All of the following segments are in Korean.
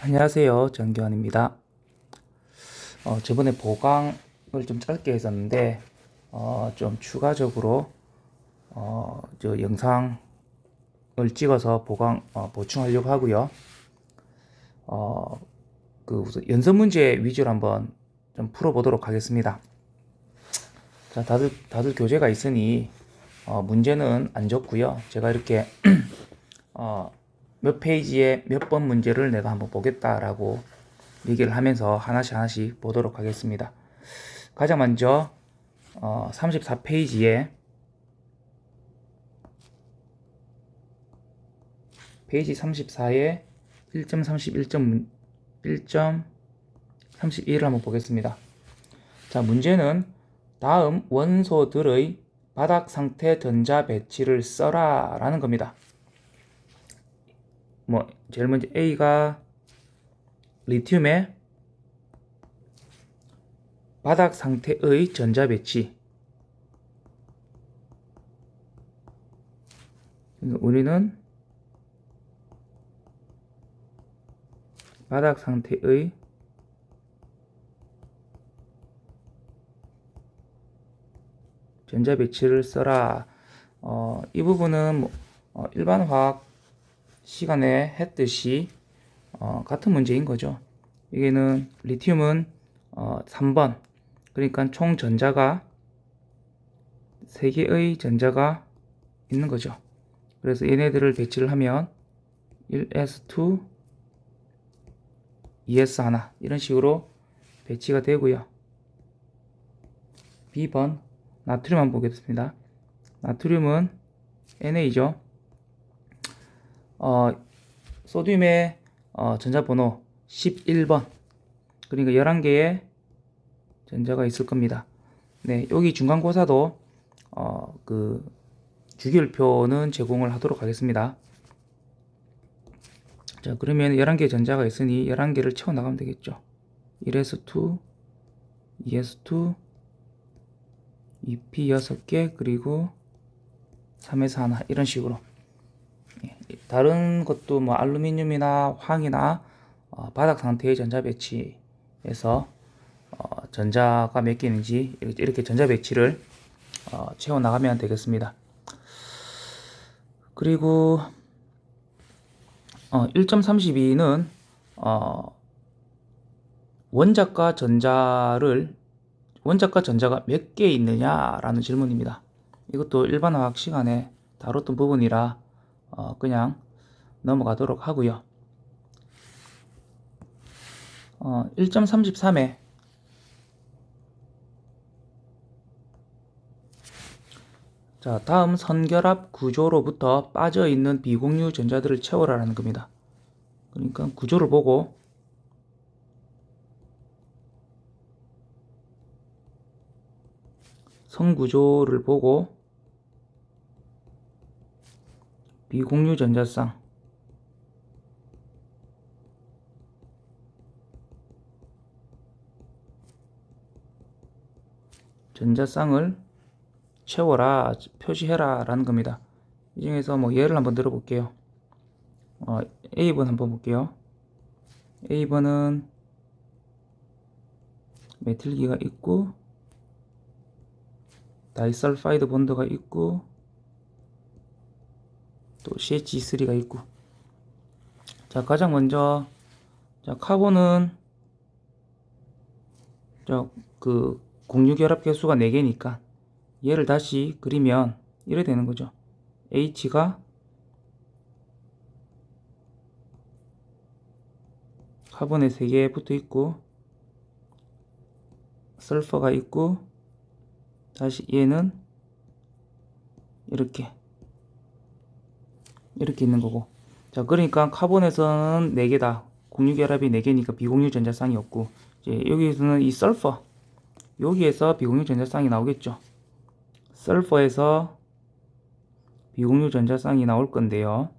안녕하세요. 정교환입니다. 저번에 보강을 좀 짧게 했었는데, 좀 추가적으로, 저 영상을 찍어서 보강, 보충하려고 하고요. 우선 연습 문제 위주로 한번 좀 풀어보도록 하겠습니다. 자, 다들 교재가 있으니, 문제는 안 적고요. 제가 이렇게, 몇 페이지에 몇 번 문제를 내가 한번 보겠다라고 얘기를 하면서 하나씩 보도록 하겠습니다. 가장 먼저 34페이지에 페이지 34에 1.31을 한번 보겠습니다. 자, 문제는 다음 원소들의 바닥 상태 전자 배치를 써라 라는 겁니다. 제일 먼저 A가 리튬의 바닥 상태의 전자 배치. 우리는 바닥 상태의 전자 배치를 써라. 이 부분은 일반 화학 시간에 했듯이 같은 문제인 거죠. 여기는 리튬은 3번, 그러니까 총 전자가 3개의 전자가 있는 거죠. 그래서 얘네들을 배치를 하면 1s2, 2s1 이런 식으로 배치가 되고요. B번 나트륨 한번 보겠습니다. 나트륨은 Na죠. 소듐의 전자번호 11번, 그러니까 11개의 전자가 있을 겁니다. 네, 여기 중간고사도 주기율표는 제공을 하도록 하겠습니다. 자, 그러면 11개의 전자가 있으니 11개를 채워 나가면 되겠죠. 1s2, 2s2, 2p 6개, 그리고 3s 하나, 이런 식으로. 다른 것도 뭐 알루미늄이나 황이나 바닥 상태의 전자 배치에서 전자가 몇 개 있는지 이렇게 전자 배치를 채워 나가면 되겠습니다. 그리고 1.32는 원자과 전자가 몇 개 있느냐라는 질문입니다. 이것도 일반 화학 시간에 다뤘던 부분이라 그냥 넘어가도록 하고요. 1.33에 자, 다음 선결합 구조로부터 빠져있는 비공유 전자들을 채워라라는 겁니다. 그러니까 구조를 보고 성구조를 보고 비공유 전자쌍, 전자쌍을 채워라, 표시해라 라는 겁니다. 이 중에서 뭐 예를 한번 들어볼게요. A번 한번 볼게요. A번은 메틸기가 있고 다이설파이드 본드가 있고 또 CH3가 있고. 자, 가장 먼저 카본은 공유결합 개수가 4개니까 얘를 다시 그리면 이래 되는 거죠. H가 카본에 3개 붙어 있고 설퍼가 있고 다시 얘는 이렇게 있는 거고. 자, 그러니까 카본에서는 4개다. 공유결합이 4개니까 비공유 전자쌍이 없고, 이제 여기에서는 이 설퍼, 여기에서 비공유 전자쌍이 나오겠죠. 설퍼에서 비공유 전자쌍이 나올 건데요.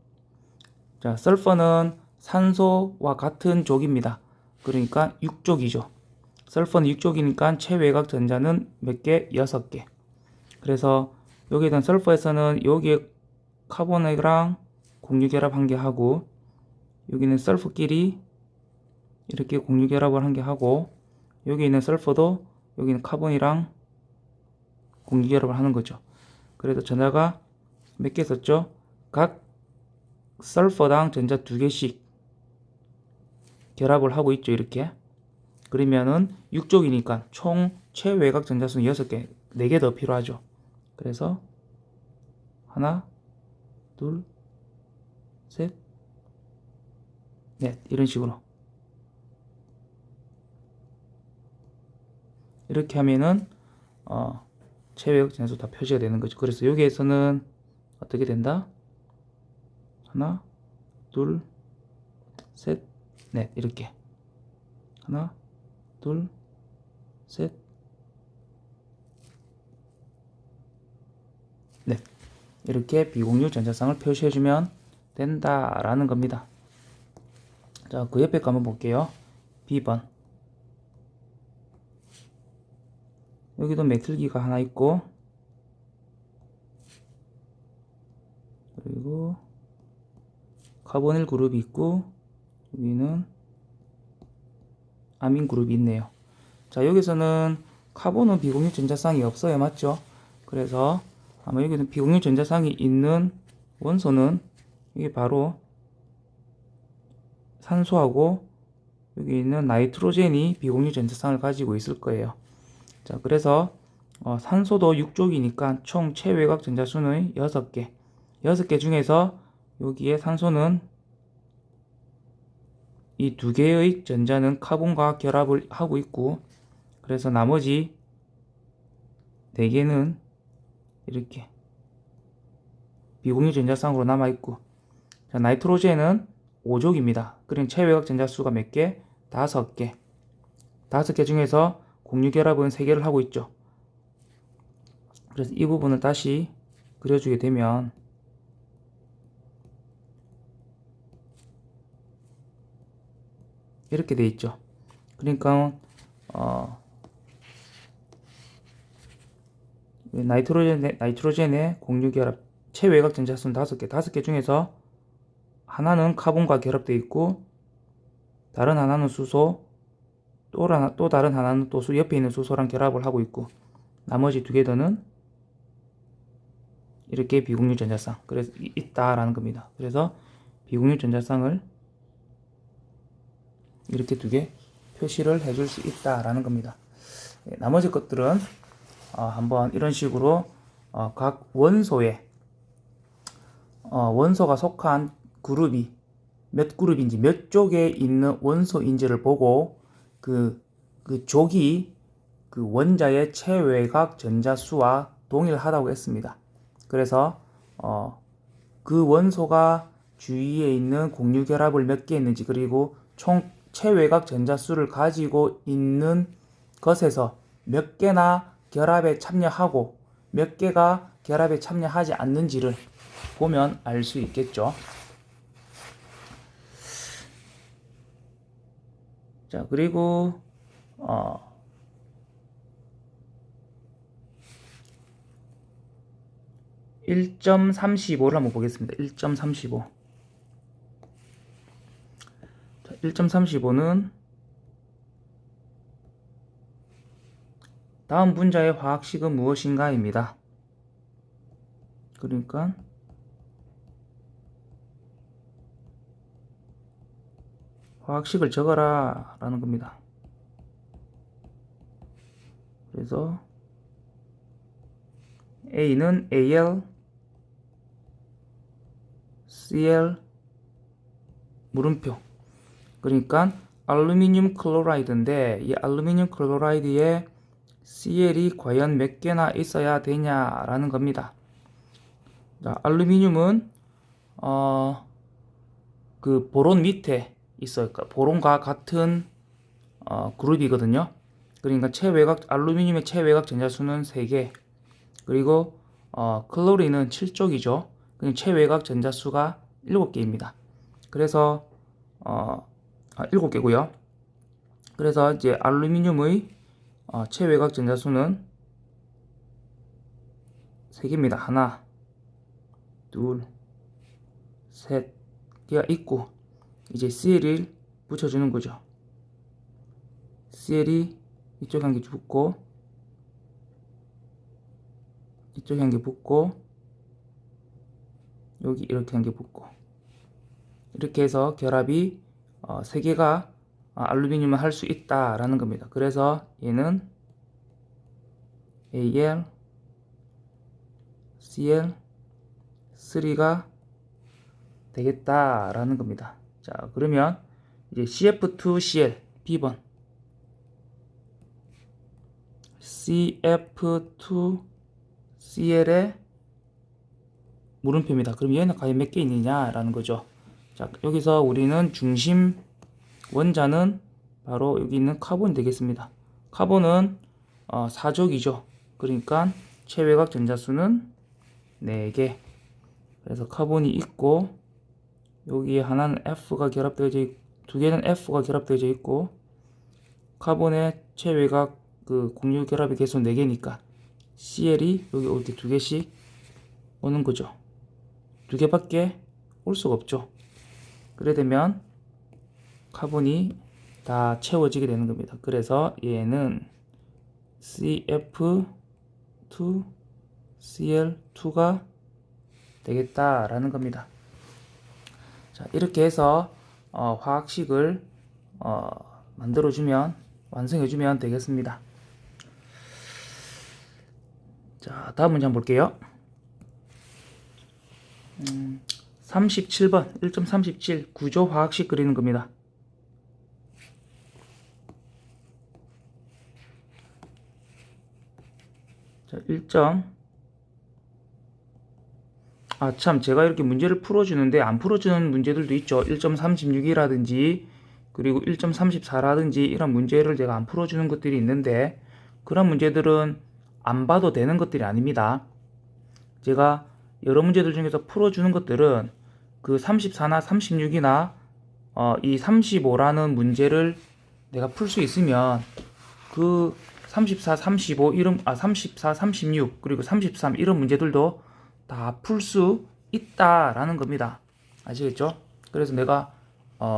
자, 설퍼는 산소와 같은 족입니다. 그러니까 6족이죠. 설퍼는 6족이니까 최외곽 전자는 몇 개? 6개. 그래서 여기에 대한 설퍼에서는 여기에 카본이랑 공유결합 한 개 하고, 여기는 설퍼끼리 이렇게 공유 결합을 한 개 하고, 여기 있는 설퍼도 여기는 카본이랑 공유 결합을 하는 거죠. 그래서 전자가 몇 개 썼죠? 각 설퍼당 전자 2개씩 결합을 하고 있죠. 이렇게. 그러면은 6족이니까 총 최외곽 전자수는 6개, 4개 더 필요하죠. 그래서 하나, 둘, 셋, 넷, 이런 식으로 이렇게 하면은 최외곽 전자수 다 표시가 되는 거죠. 그래서 여기에서는 어떻게 된다? 하나, 둘, 셋, 넷, 이렇게 하나, 둘, 셋, 넷, 이렇게 비공유 전자쌍을 표시해주면 된다라는 겁니다. 자, 그 옆에 거 한번 볼게요. B번. 여기도 메틀기가 하나 있고, 그리고 카보닐 그룹이 있고, 여기는 아민 그룹이 있네요. 자, 여기서는 카본은 비공유 전자쌍이 없어요. 맞죠? 그래서 아마 여기는 비공유 전자쌍이 있는 원소는 이게 바로 산소하고 여기 있는 나이트로젠이 비공유 전자쌍을 가지고 있을 거예요. 자, 그래서 산소도 6족이니까 총 최외곽 전자수는 6개. 6개 중에서 여기에 산소는 이 2개의 전자는 카본과 결합을 하고 있고, 그래서 나머지 4개는 이렇게 비공유 전자쌍으로 남아있고, 자, 나이트로젠은 5족입니다. 그럼 최외곽 전자수가 몇 개? 5개. 5개 중에서 공유 결합은 3개를 하고 있죠. 그래서 이 부분을 다시 그려주게 되면 이렇게 돼 있죠. 그러니까 나이트로젠의 공유 결합 최외곽 전자수는 5개. 5개 중에서 하나는 카본과 결합되어 있고, 다른 하나는 수소, 또 다른 하나는 또 옆에 있는 수소랑 결합을 하고 있고, 나머지 2개 더는 이렇게 비공유 전자쌍, 그래서 있다라는 겁니다. 그래서 비공유 전자쌍을 이렇게 2개 표시를 해줄 수 있다라는 겁니다. 나머지 것들은 한번 이런 식으로 각 원소에 원소가 속한 그룹이 몇 그룹인지, 몇 쪽에 있는 원소인지를 보고 그 족이 그 원자의 최외곽 전자수와 동일하다고 했습니다. 그래서 그 원소가 주위에 있는 공유 결합을 몇 개 했는지, 그리고 총 최외곽 전자수를 가지고 있는 것에서 몇 개나 결합에 참여하고 몇 개가 결합에 참여하지 않는지를 보면 알 수 있겠죠. 자, 그리고 1.35를 한번 보겠습니다. 1.35. 자, 1.35는 다음 분자의 화학식은 무엇인가입니다. 그러니까 화학식을 적어라 라는 겁니다. 그래서 A는 Al, Cl, 물음표. 그러니까 알루미늄 클로라이드인데 이 알루미늄 클로라이드에 Cl이 과연 몇 개나 있어야 되냐라는 겁니다. 자, 알루미늄은 그 보론 밑에 있어요. 보론과 같은 그룹이거든요. 그러니까 알루미늄의 최외곽 전자수는 3개. 그리고 클로린은 7쪽이죠. 그러니까 최외곽 전자수가 7개입니다. 그래서 7개고요. 그래서 이제 알루미늄의 최외곽 전자수는 3개입니다. 하나, 둘, 셋 개가 있고, 이제 Cl을 붙여주는 거죠. CL이 이쪽에 한 개 붙고 이쪽에 한 개 붙고 여기 이렇게 한 개 붙고 이렇게 해서 결합이 3개가 알루미늄을 할 수 있다라는 겁니다. 그래서 얘는 Al, Cl, 3가 되겠다라는 겁니다. 자, 그러면 이제 CF2Cl B번 CF2Cl의 물음표입니다. 그럼 얘는 과연 몇 개 있느냐라는 거죠. 자, 여기서 우리는 중심 원자는 바로 여기 있는 카본이 되겠습니다. 카본은 4족이죠. 그러니까 최외곽 전자수는 4개. 그래서 카본이 있고 여기에 하나는 F가 결합되어져 있고 2개는 F가 결합되어져 있고 카본의 최외곽 그 공유 결합이 계속 4개니까 CL이 여기 올 때 2개씩 오는 거죠. 2개밖에 올 수가 없죠. 그래 되면 카본이 다 채워지게 되는 겁니다. 그래서 얘는 CF2Cl2가 되겠다라는 겁니다. 자, 이렇게 해서 화학식을 만들어주면 완성해주면 되겠습니다. 자, 다음 문제 한번 볼게요. 37번 1.37 구조 화학식 그리는 겁니다. 자, 1점. 참, 제가 이렇게 문제를 풀어주는데 안 풀어주는 문제들도 있죠. 1.36이라든지 그리고 1.34라든지 이런 문제를 제가 안 풀어주는 것들이 있는데 그런 문제들은 안 봐도 되는 것들이 아닙니다. 제가 여러 문제들 중에서 풀어주는 것들은 그 34나 36이나 이 35라는 문제를 내가 풀 수 있으면 그 34, 35 34, 36 그리고 33 이런 문제들도 다 풀 수 있다라는 겁니다. 아시겠죠? 그래서 내가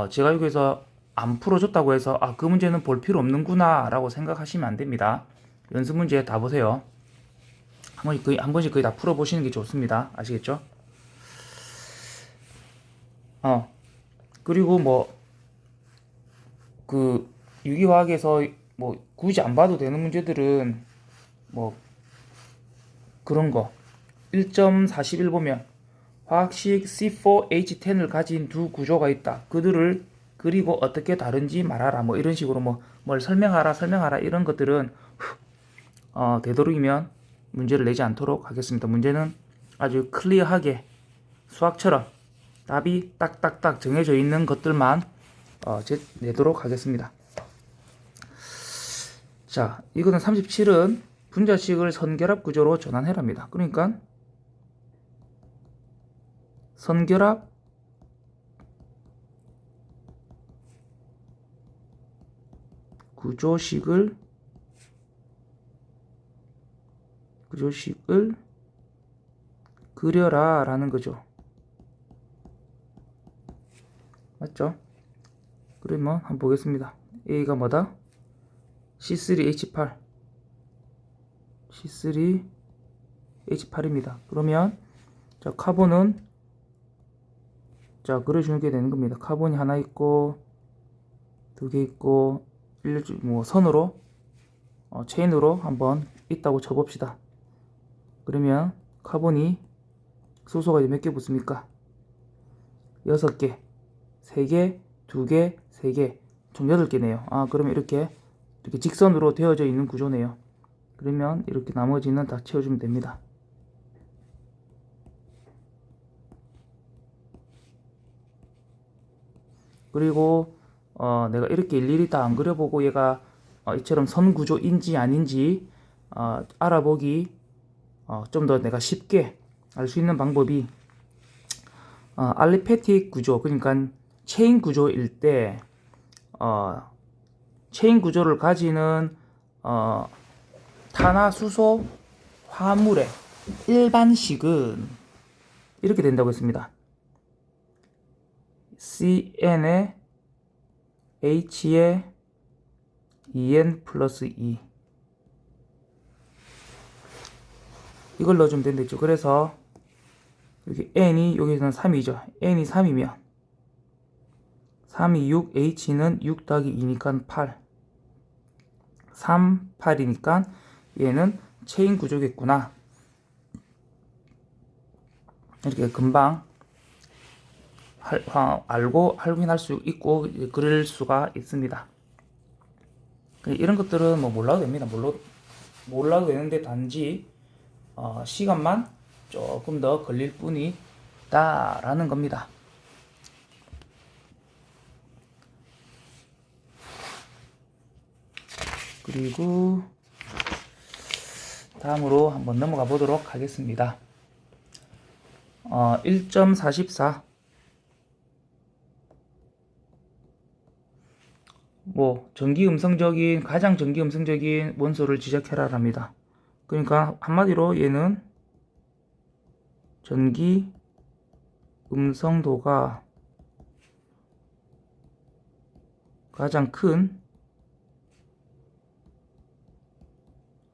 제가 여기서 안 풀어줬다고 해서 그 문제는 볼 필요 없는구나 라고 생각하시면 안 됩니다. 연습 문제 다 보세요. 한 번씩 거의 다 풀어보시는 게 좋습니다. 아시겠죠? 그리고 그 유기화학에서 굳이 안 봐도 되는 문제들은 그런 거 1.41 보면 화학식 C4H10을 가진 두 구조가 있다. 그들을 그리고 어떻게 다른지 말하라. 이런 식으로 뭘 설명하라 이런 것들은 되도록이면 문제를 내지 않도록 하겠습니다. 문제는 아주 클리어하게 수학처럼 답이 딱딱딱 정해져 있는 것들만 내도록 하겠습니다. 자, 이거는 37은 분자식을 선결합 구조로 전환해랍니다. 그러니까 선결합 구조식을 그려라 라는 거죠. 맞죠? 그러면 한번 보겠습니다. A가 뭐다? C3H8 C3H8입니다. 그러면 자, 카본은 자, 그려주게 되는 겁니다. 카본이 하나 있고 2개 있고 선으로 체인으로 한번 있다고 쳐봅시다. 그러면 카본이 수소가 몇 개 붙습니까? 6개, 3개, 2개, 3개, 총 8개네요. 그러면 이렇게 직선으로 되어져 있는 구조네요. 그러면 이렇게 나머지는 다 채워주면 됩니다. 그리고 내가 이렇게 일일이 다 안 그려보고 얘가 이처럼 선 구조인지 아닌지 알아보기 좀 더 내가 쉽게 알 수 있는 방법이 알리페틱 구조, 그러니까 체인 구조일 때 체인 구조를 가지는 탄화수소 화물의 일반식은 이렇게 된다고 했습니다. CN에 H에 2n 플러스 2 이걸 넣어주면 된댔죠. 그래서 여기 n이 여기서는 3이죠. n이 3이면 3이 6, h는 6 더하기 2니까 8 3, 8이니까 얘는 체인 구조겠구나. 이렇게 금방 알고 확인할 수 있고 그릴 수가 있습니다. 이런 것들은 뭐 몰라도 됩니다. 몰라도 되는데 단지 시간만 조금 더 걸릴 뿐이다 라는 겁니다. 그리고 다음으로 한번 넘어가 보도록 하겠습니다. 1.44 가장 전기 음성적인 원소를 지적해라 합니다. 그러니까 한마디로 얘는 전기 음성도가 가장 큰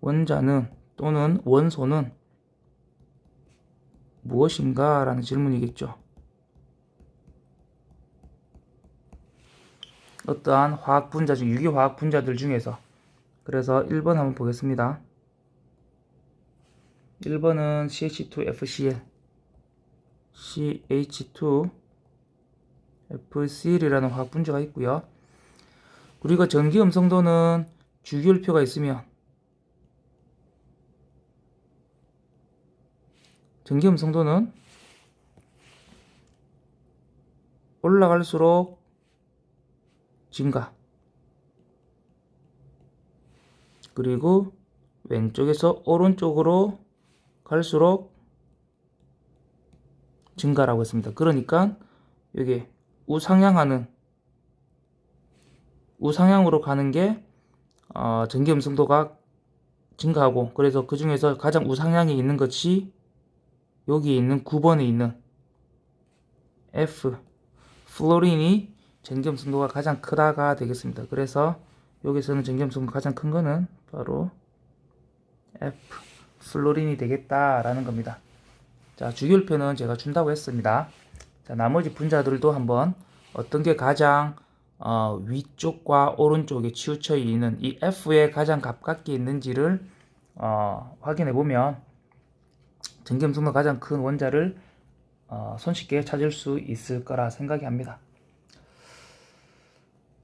원자는 또는 원소는 무엇인가 라는 질문이겠죠. 어떠한 화학 분자 중 유기 화학 분자들 중에서. 그래서 1번 한번 보겠습니다. 1번은 CH2FCl CH2FCl이라는 화학 분자가 있고요. 우리가 전기 음성도는 주기율표가 있으면 전기 음성도는 올라갈수록 증가, 그리고 왼쪽에서 오른쪽으로 갈수록 증가라고 했습니다. 그러니까 여기 우상향으로 가는 게 전기 음성도가 증가하고, 그래서 그 중에서 가장 우상향에 있는 것이 여기 있는 9번에 있는 F 플로린이 전기 음성도가 가장 크다가 되겠습니다. 그래서 여기서는 전기 음성도가 가장 큰 거는 바로 F 플로린이 되겠다라는 겁니다. 자, 주기율표는 제가 준다고 했습니다. 자, 나머지 분자들도 한번 어떤 게 가장 위쪽과 오른쪽에 치우쳐 있는 이 F에 가장 가깝게 있는지를 확인해 보면 전기 음성도 가장 큰 원자를 손쉽게 찾을 수 있을 거라 생각이 합니다.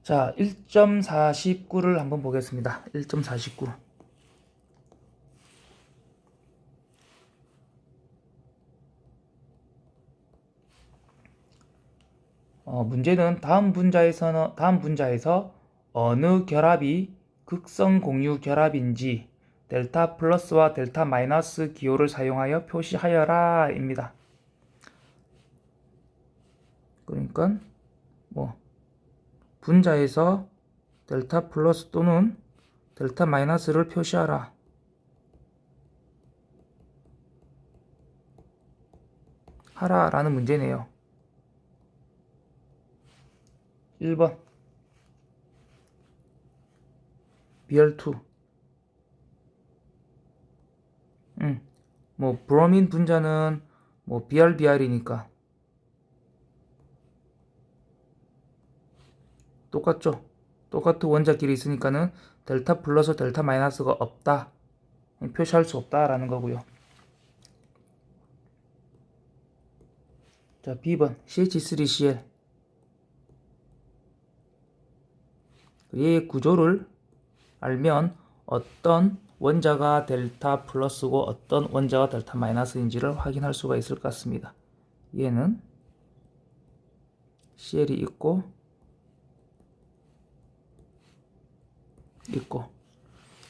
자, 1.49를 한번 보겠습니다. 1.49. 문제는 다음 분자에서 어느 결합이 극성 공유 결합인지 델타 플러스와 델타 마이너스 기호를 사용하여 표시하여라 입니다. 그러니까 분자에서 델타 플러스 또는 델타 마이너스를 표시하라. 하라라는 문제네요. 1번 BR2. 브로민 분자는 BrBr이니까 똑같죠. 똑같은 원자끼리 있으니까는 델타 플러스 델타 마이너스가 없다, 표시할 수 없다라는 거고요. 자, B번 CH3Cl. 얘의 구조를 알면 어떤 원자가 델타 플러스고 어떤 원자가 델타 마이너스인지를 확인할 수가 있을 것 같습니다. 얘는 CL이 있고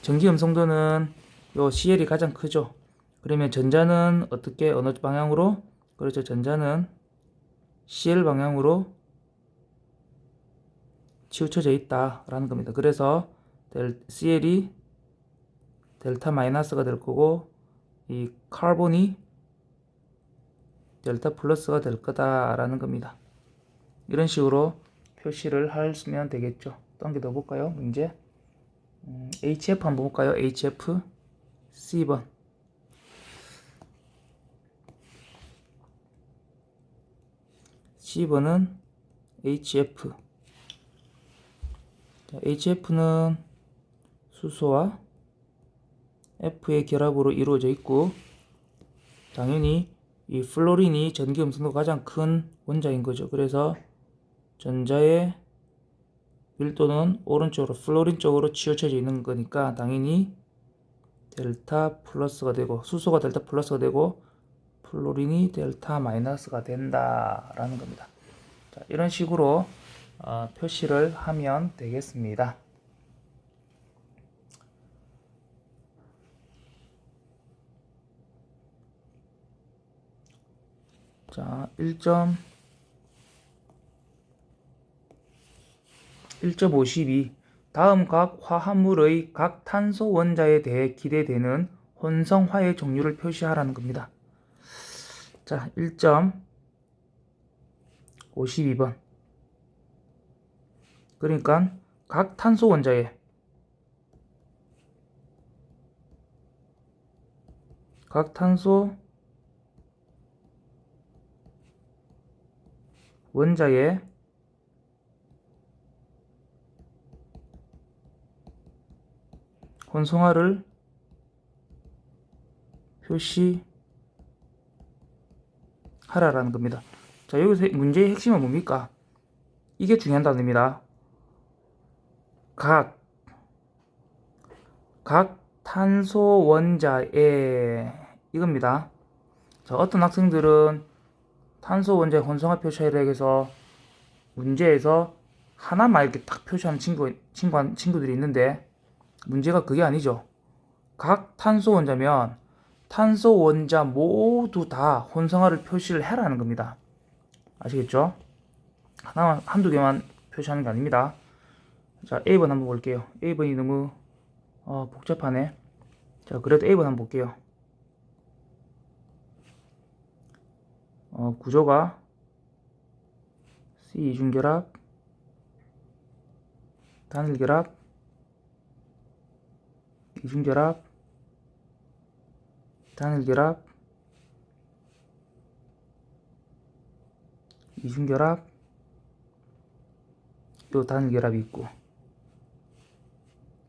전기 음성도는 요 CL이 가장 크죠. 그러면 전자는 어느 방향으로? 그렇죠. 전자는 CL 방향으로 치우쳐져 있다라는 겁니다. 그래서 CL이 델타 마이너스가 될 거고 이 카본이 델타 플러스가 될 거다라는 겁니다. 이런 식으로 표시를 하시면 되겠죠. 또 한 개 더 볼까요? 문제 HF 한번 볼까요? HF C번. C번은 HF. HF는 수소와 F의 결합으로 이루어져 있고, 당연히 이 플로린이 전기 음성도가 가장 큰 원자인 거죠. 그래서 전자의 밀도는 오른쪽으로 플로린 쪽으로 치우쳐져 있는 거니까 당연히 델타 플러스가 되고, 수소가 델타 플러스가 되고 플로린이 델타 마이너스가 된다라는 겁니다. 자, 이런 식으로 표시를 하면 되겠습니다. 자, 1.52 다음 각 화합물의 각 탄소 원자에 대해 기대되는 혼성화의 종류를 표시하라는 겁니다. 자, 1.52번. 그러니까 각 탄소 원자에 혼성화를 표시하라라는 겁니다. 자, 여기서 문제의 핵심은 뭡니까? 이게 중요한 단어입니다. 각 탄소 원자에 이겁니다. 자, 어떤 학생들은 탄소 원자의 혼성화 표시하라 해서 문제에서 하나만 이렇게 딱 표시하는 친구들이 있는데, 문제가 그게 아니죠. 각 탄소 원자면 탄소 원자 모두 다 혼성화를 표시를 해라는 겁니다. 아시겠죠? 하나만, 한두 개만 표시하는 게 아닙니다. 자, A번 한번 볼게요. A번이 너무 복잡하네. 자, 그래도 A번 한번 볼게요. 구조가 C 이중결합, 단일결합, 이중결합, 단일결합, 이중결합, 또 단일결합이 있고,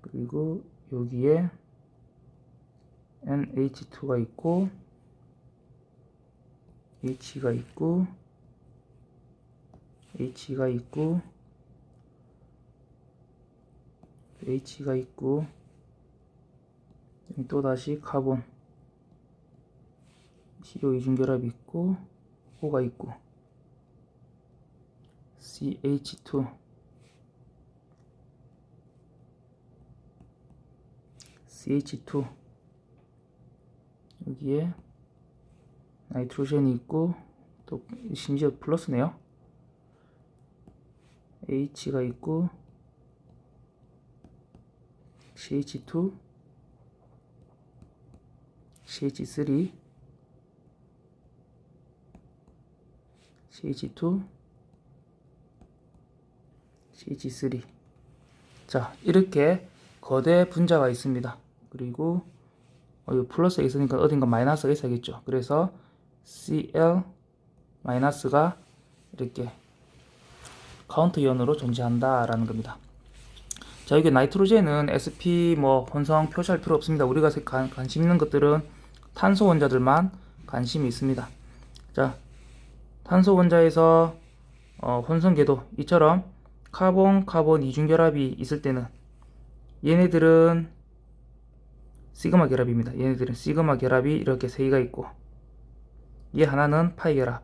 그리고 여기에 NH2가 있고, H가 있고, H가 있고, H가 있고, 또 다시 카본, CO 이중결합이 있고, O가 있고, CH2, 여기에 나이트로젠이 있고, 또 심지어 플러스네요. H가 있고, CH2, CH3, CH2, CH3. 자, 이렇게 거대 분자가 있습니다. 그리고 플러스가 있으니까 어딘가 마이너스가 있어야겠죠. 그래서 Cl 마이너스가 이렇게 카운터 이온으로 존재한다라는 겁니다. 자, 여기 나이트로젠은 sp 혼성 표시할 필요 없습니다. 우리가 관심 있는 것들은 탄소 원자들만 관심이 있습니다. 자, 탄소 원자에서 혼성 궤도 이처럼 카본 이중결합이 있을 때는 얘네들은 시그마 결합입니다. 얘네들은 시그마 결합이 이렇게 3개가 있고, 얘 하나는 파이 결합.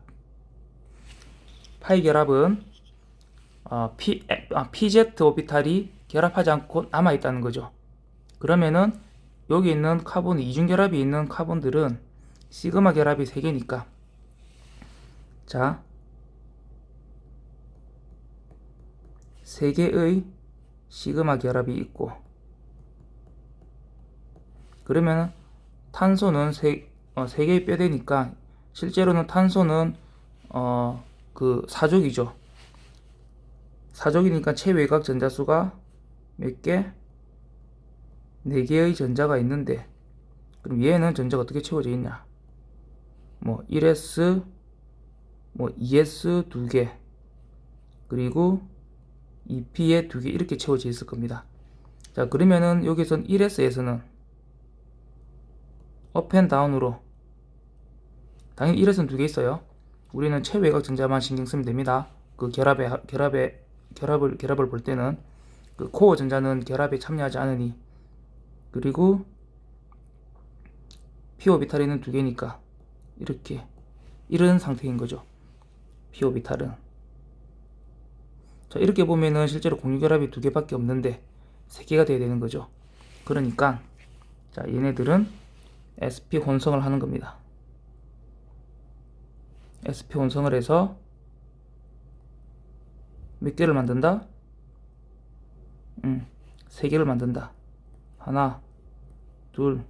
파이 결합은 PZ 오비탈이 결합하지 않고 남아있다는 거죠. 그러면은 여기 있는 카본 이중결합이 있는 카본들은 시그마 결합이 3개니까, 자, 3개의 시그마 결합이 있고, 그러면 탄소는 3개의 뼈대니까 실제로는 탄소는 그 사족이죠. 사족이니까 체외곽 전자수가 몇 개? 4개의 전자가 있는데, 그럼 얘는 전자가 어떻게 채워져 있냐? 뭐 1s, 뭐 2s 2개, 그리고 2p에 2개 이렇게 채워져 있을 겁니다. 자, 그러면은 여기선 1s에서는 업앤다운으로 당연히 1s는 2개 있어요. 우리는 최외곽 전자만 신경 쓰면 됩니다. 그 결합을 볼 때는 그 코어 전자는 결합에 참여하지 않으니, 그리고 p 오비탈에는 2개니까 이렇게 이런 상태인 거죠. p 오비탈은. 자, 이렇게 보면은 실제로 공유결합이 2개밖에 없는데 3개가 돼야 되는 거죠. 그러니까 자, 얘네들은 sp 혼성을 하는 겁니다. sp 혼성을 해서 몇 개를 만든다? 3개를 만든다. 하나, 둘,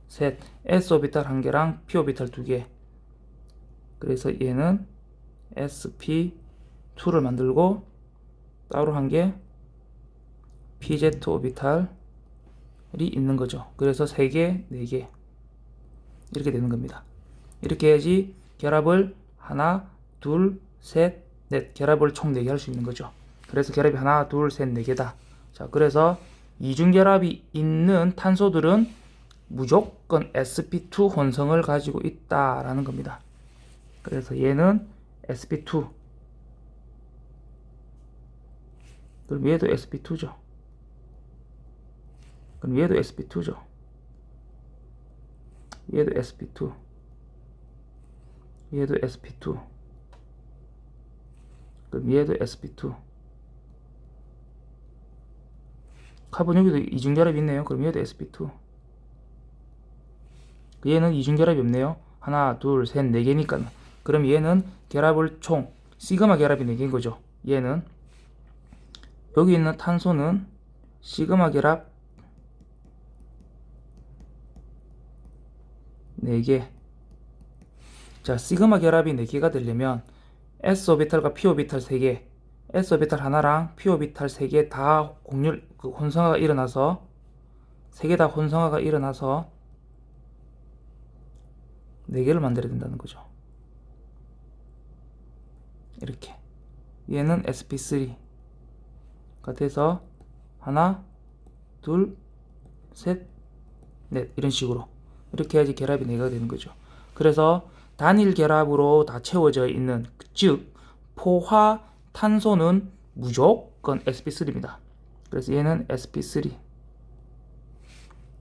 셋. s 오비탈 1개랑 p 오비탈 2개. 그래서 얘는 sp2를 만들고 따로 1개 pz 오비탈이 있는 거죠. 그래서 3개, 4개 이렇게 되는 겁니다. 이렇게 해야지 결합을 하나, 둘, 셋, 넷, 결합을 총 4개 할 수 있는 거죠. 그래서 결합이 하나, 둘, 셋, 4개다. 자, 그래서 이중결합이 있는 탄소들은 무조건 sp2 혼성을 가지고 있다라는 겁니다. 그래서 얘는 sp2, 그럼 얘도 sp2죠. 그럼 얘도 sp2죠. 얘도 sp2, 얘도 sp2, 그럼 얘도 sp2. 카본 여기도 이중결합이 있네요. 그럼 얘도 sp2. 얘는 이중결합이 없네요. 하나, 둘, 셋, 4개니까. 그럼 얘는 결합을 총 시그마 결합이 4개인 거죠. 얘는 여기 있는 탄소는 시그마 결합 4개. 자, 시그마 결합이 4개가 되려면 s 오비탈과 p 오비탈 3개, s 오비탈 하나랑 p 오비탈 3개 다 혼성화가 일어나서 3개 다 혼성화가 일어나서 4개를 만들어야 된다는 거죠. 이렇게. 얘는 sp3가 돼서 하나, 둘, 셋, 넷 이런 식으로 이렇게 해야지 결합이 4개가 되는 거죠. 그래서 단일 결합으로 다 채워져 있는, 즉 포화 탄소는 무조건 sp3입니다. 그래서 얘는 sp3,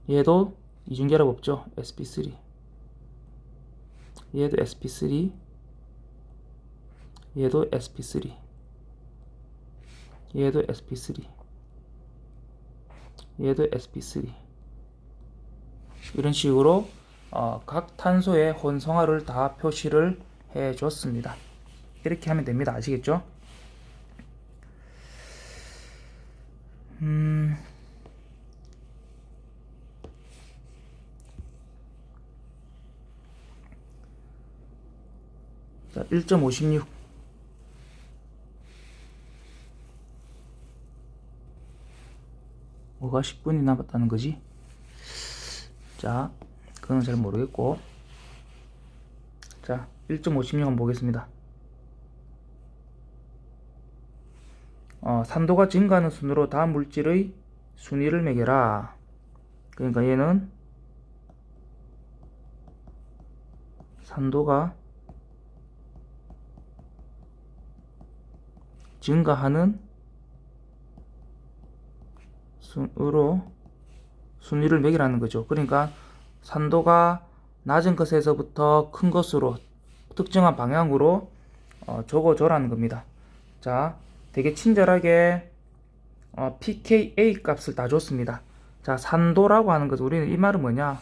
얘도 이중결합 없죠. sp3, 얘도 sp3, 얘도 sp3, 얘도 sp3, 얘도 sp3. 이런 식으로 각 탄소의 혼성화를 다 표시를 해 줬습니다. 이렇게 하면 됩니다. 아시겠죠? 자, 1.56. 뭐가 10분이 남았다는 거지? 자, 그건 잘 모르겠고. 자, 1.56 한번 보겠습니다. 산도가 증가하는 순으로 다음 물질의 순위를 매겨라. 그러니까 얘는 산도가 증가하는 순으로 순위를 매기라는 거죠. 그러니까 산도가 낮은 것에서부터 큰 것으로 특정한 방향으로 적어줘라는 겁니다. 자, 되게 친절하게 pKa 값을 다 줬습니다. 자, 산도라고 하는 것은 우리는 이 말은 뭐냐?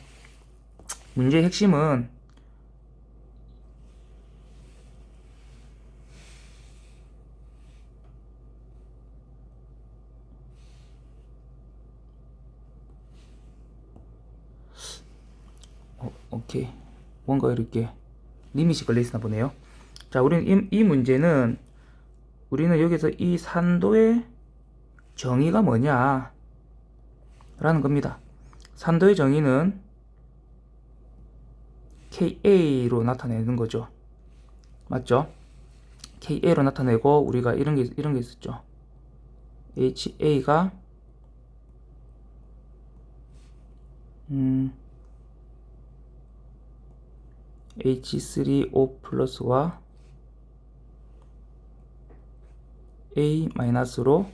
문제의 핵심은 오케이. 뭔가 이렇게 리밋이 걸려 있나 보네요. 자, 우리는 이 문제는 우리는 여기서 이 산도의 정의가 뭐냐 라는 겁니다. 산도의 정의는 KA로 나타내는 거죠. 맞죠? KA로 나타내고 우리가 이런 게 있었죠. HA가 H3O 플러스와 A 마이너스로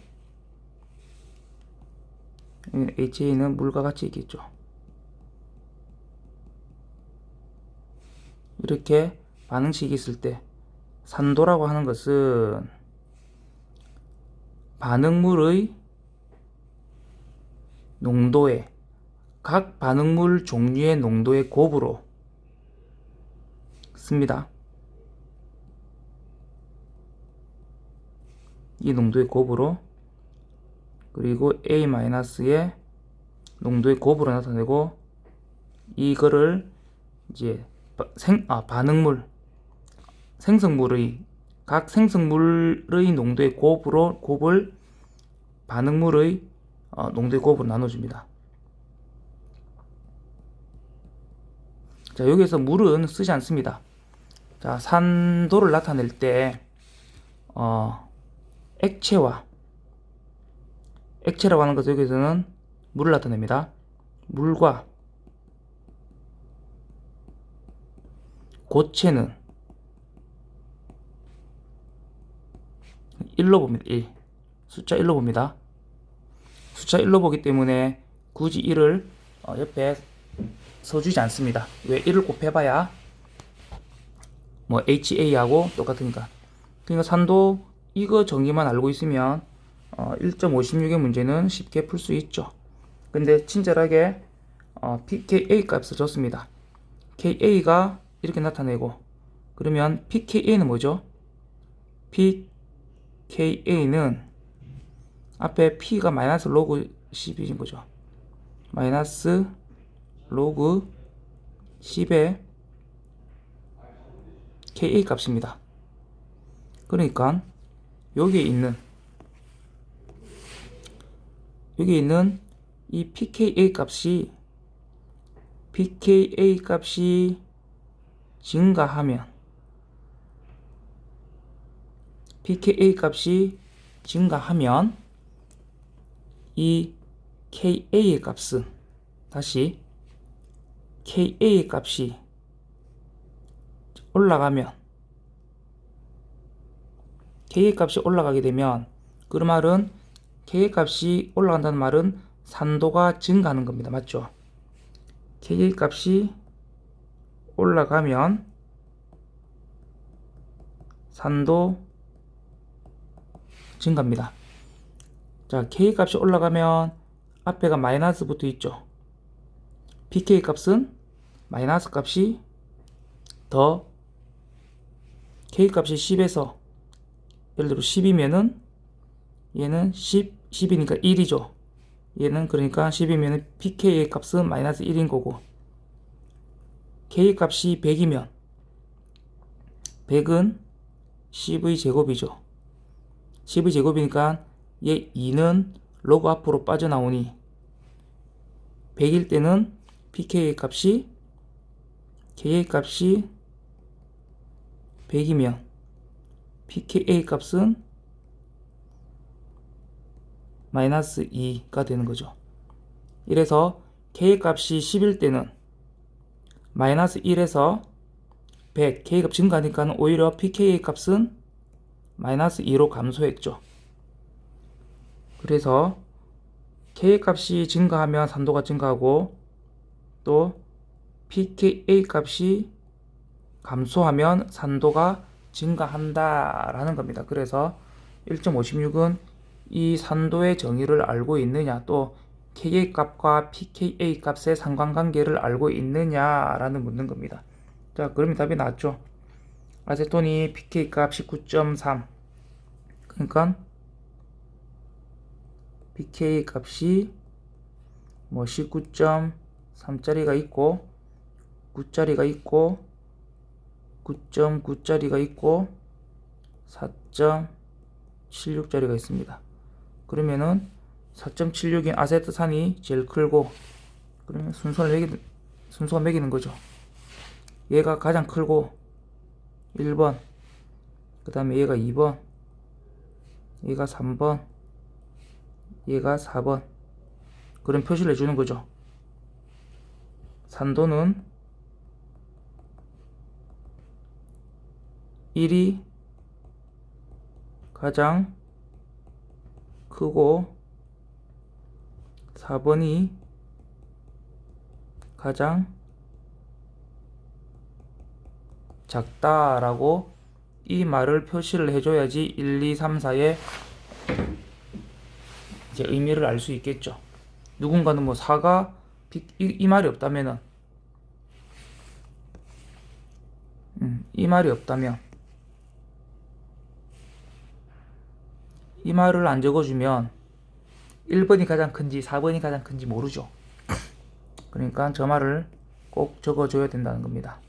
HA는 물과 같이 있겠죠. 이렇게 반응식이 있을 때 산도라고 하는 것은 반응물의 농도의 각 반응물 종류의 농도의 곱으로 씁니다. 이 농도의 곱으로, 그리고 A-의 농도의 곱으로 나타내고, 이거를 이제 반응물, 생성물의 각 생성물의 농도의 곱을 반응물의 농도의 곱으로 나눠줍니다. 자, 여기에서 물은 쓰지 않습니다. 자, 산도를 나타낼 때 액체라고 하는 것은 여기서는 물을 나타냅니다. 물과 고체는 1로 봅니다. 1. 숫자 1로 봅니다. 숫자 1로 보기 때문에 굳이 1을 옆에 써주지 않습니다. 왜? 1을 곱해봐야 뭐 HA하고 똑같으니까. 그러니까 산도 이거 정의만 알고 있으면 1.56의 문제는 쉽게 풀 수 있죠. 근데 친절하게 pKa 값을 줬습니다. KA가 이렇게 나타내고, 그러면 pKa는 뭐죠? pKa는 앞에 p가 마이너스 로그 10인 거죠. 마이너스 로그 10의 KA 값입니다. 그러니까 여기에 있는 이 pKa 값이 증가하면 이 KA의 값은 다시 KA의 값이 올라가게 되면, 그 말은 K의 값이 올라간다는 말은 산도가 증가하는 겁니다. 맞죠? K의 값이 올라가면 산도 증가합니다. 자, K 값이 올라가면 앞에가 마이너스 붙어 있죠. pK 값은 마이너스 값이 더 K 값이 10에서 예를 들어 10이면은 얘는 10이니까 1이죠. 얘는 그러니까 10이면은 pK의 값은 마이너스 1인 거고, K 값이 100이면 100은 10의 제곱이죠. 10의 제곱이니까 얘 2는 로그 앞으로 빠져나오니 100일 때는 pK의 값이 K의 값이 100이면 pKa 값은 마이너스 2가 되는 거죠. 이래서 K 값이 10일 때는 마이너스 1에서 100, K 값 증가하니까 오히려 pKa 값은 마이너스 2로 감소했죠. 그래서 K 값이 증가하면 산도가 증가하고, 또 pKa 값이 감소하면 산도가 증가한다 라는 겁니다. 그래서 1.56은 이 산도의 정의를 알고 있느냐, 또 K의 값과 pKa 값의 상관관계를 알고 있느냐 라는 묻는 겁니다. 자, 그러면 답이 나왔죠. 아세톤이 pK 값 19.3, 그러니까 pK 값이 뭐 19.3짜리가 있고 9짜리가 있고 9.9짜리가 있고 4.76짜리가 있습니다. 그러면은 4.76인 아세트산이 제일 크고 그러면 순서가 매기는 거죠. 얘가 가장 크고 1번, 그 다음에 얘가 2번, 얘가 3번, 얘가 4번. 그런 표시를 해주는 거죠. 산도는 1이 가장 크고 4번이 가장 작다라고 이 말을 표시를 해줘야지 1, 2, 3, 4의 이제 의미를 알 수 있겠죠. 누군가는 뭐 4가 이 말이 없다면은 이 말이 없다면 이 말을 안 적어주면 1번이 가장 큰지 4번이 가장 큰지 모르죠. 그러니까 저 말을 꼭 적어줘야 된다는 겁니다.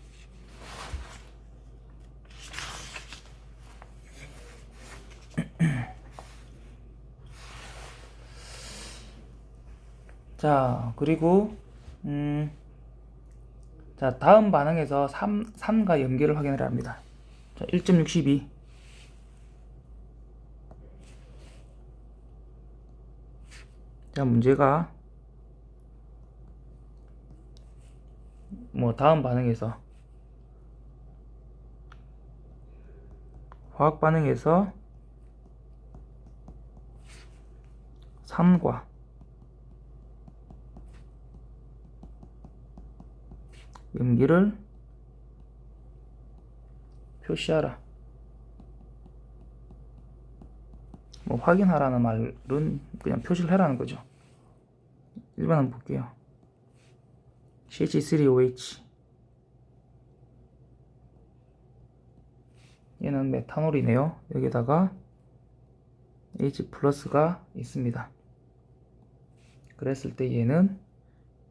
자, 그리고 자, 다음 반응에서 3과 연결을 확인을 합니다. 자, 1.62. 자, 문제가 뭐 다음 반응에서 화학 반응에서 3과 염기를 표시하라. 뭐 확인하라는 말은 그냥 표시를 해라는 거죠. 1번 한번 볼게요. CH3OH 얘는 메탄올이네요. 여기다가 H 플러스가 있습니다. 그랬을 때 얘는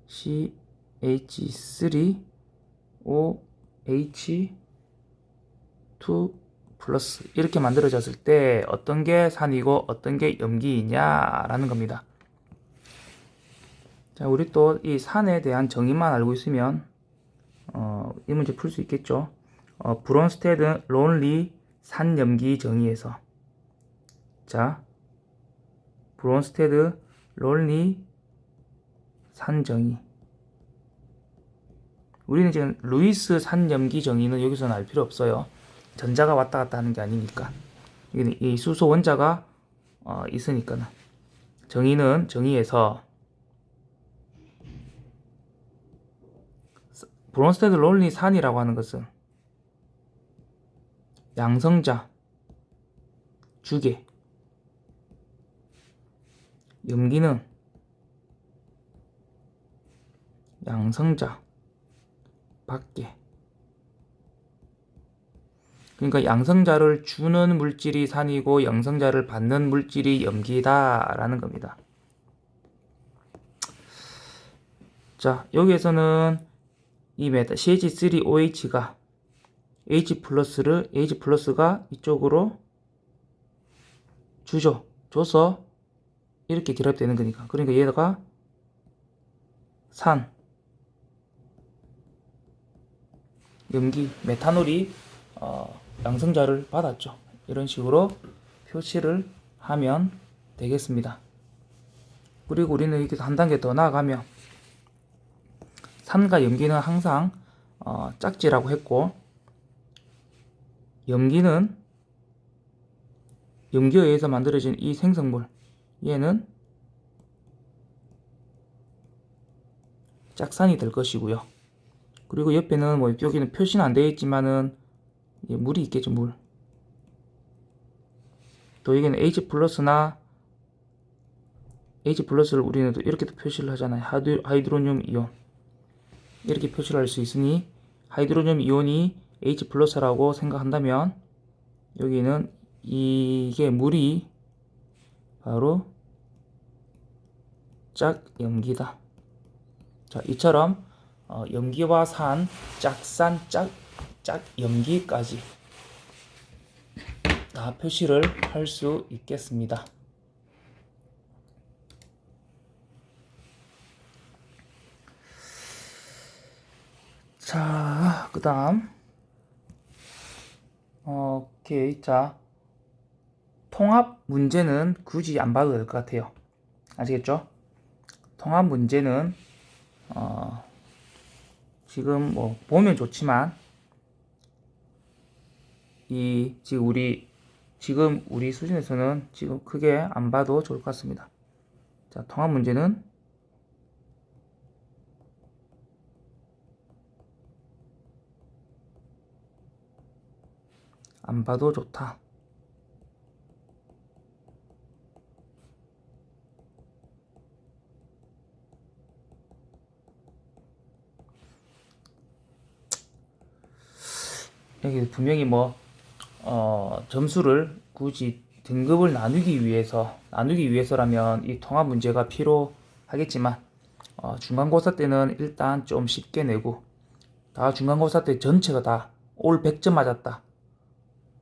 CH3OH2 플러스 이렇게 만들어졌을 때 어떤 게 산이고 어떤 게 염기이냐라는 겁니다. 자, 우리 또 이 산에 대한 정의만 알고 있으면 이 문제 풀 수 있겠죠. 브론스테드 론리 산염기 정의에서 자, 브론스테드 론리 산정의. 우리는 지금 루이스 산염기 정의는 여기서는 알 필요 없어요. 전자가 왔다 갔다 하는 게 아니니까. 이 수소 원자가 있으니까는. 정의는 정의에서 브론스테드 론리 산이라고 하는 것은 양성자, 주계, 염기는 양성자, 밖에. 그러니까 양성자를 주는 물질이 산이고 양성자를 받는 물질이 염기다라는 겁니다. 자, 여기에서는 이 CH3OH가 H 플러스가 이쪽으로 줘서 이렇게 결합되는 거니까. 그러니까 얘가 산, 염기, 메탄올이 양성자를 받았죠. 이런 식으로 표시를 하면 되겠습니다. 그리고 우리는 이렇게 한 단계 더 나아가면 산과 염기는 항상 짝지라고 했고, 염기는 염기에 의해서 만들어진 이 생성물, 얘는 짝산이 될 것이고요. 그리고 옆에는 뭐 여기는 표시는 안 되어 있지만은 물이 있겠죠, 물. 또 여기는 H 플러스를 우리는 또 이렇게도 표시를 하잖아요. 하이드로늄 이온. 이렇게 표시를 할 수 있으니 하이드로늄 이온이 H 플러스라고 생각한다면 여기는 이게 물이 바로 짝염기다. 자, 이처럼 염기와 산, 짝산, 짝염기까지 다 표시를 할 수 있겠습니다. 자, 그 다음. 오케이. 자, 통합 문제는 굳이 안 봐도 될 것 같아요. 아시겠죠? 통합 문제는, 지금 뭐, 보면 좋지만, 지금 우리 수준에서는 지금 크게 안 봐도 좋을 것 같습니다. 자, 통합 문제는 안 봐도 좋다. 여기 분명히 뭐, 점수를 굳이 등급을 나누기 위해서라면 이 통합 문제가 필요하겠지만, 중간고사 때는 일단 좀 쉽게 내고, 다 중간고사 때 전체가 다 올 100점 맞았다.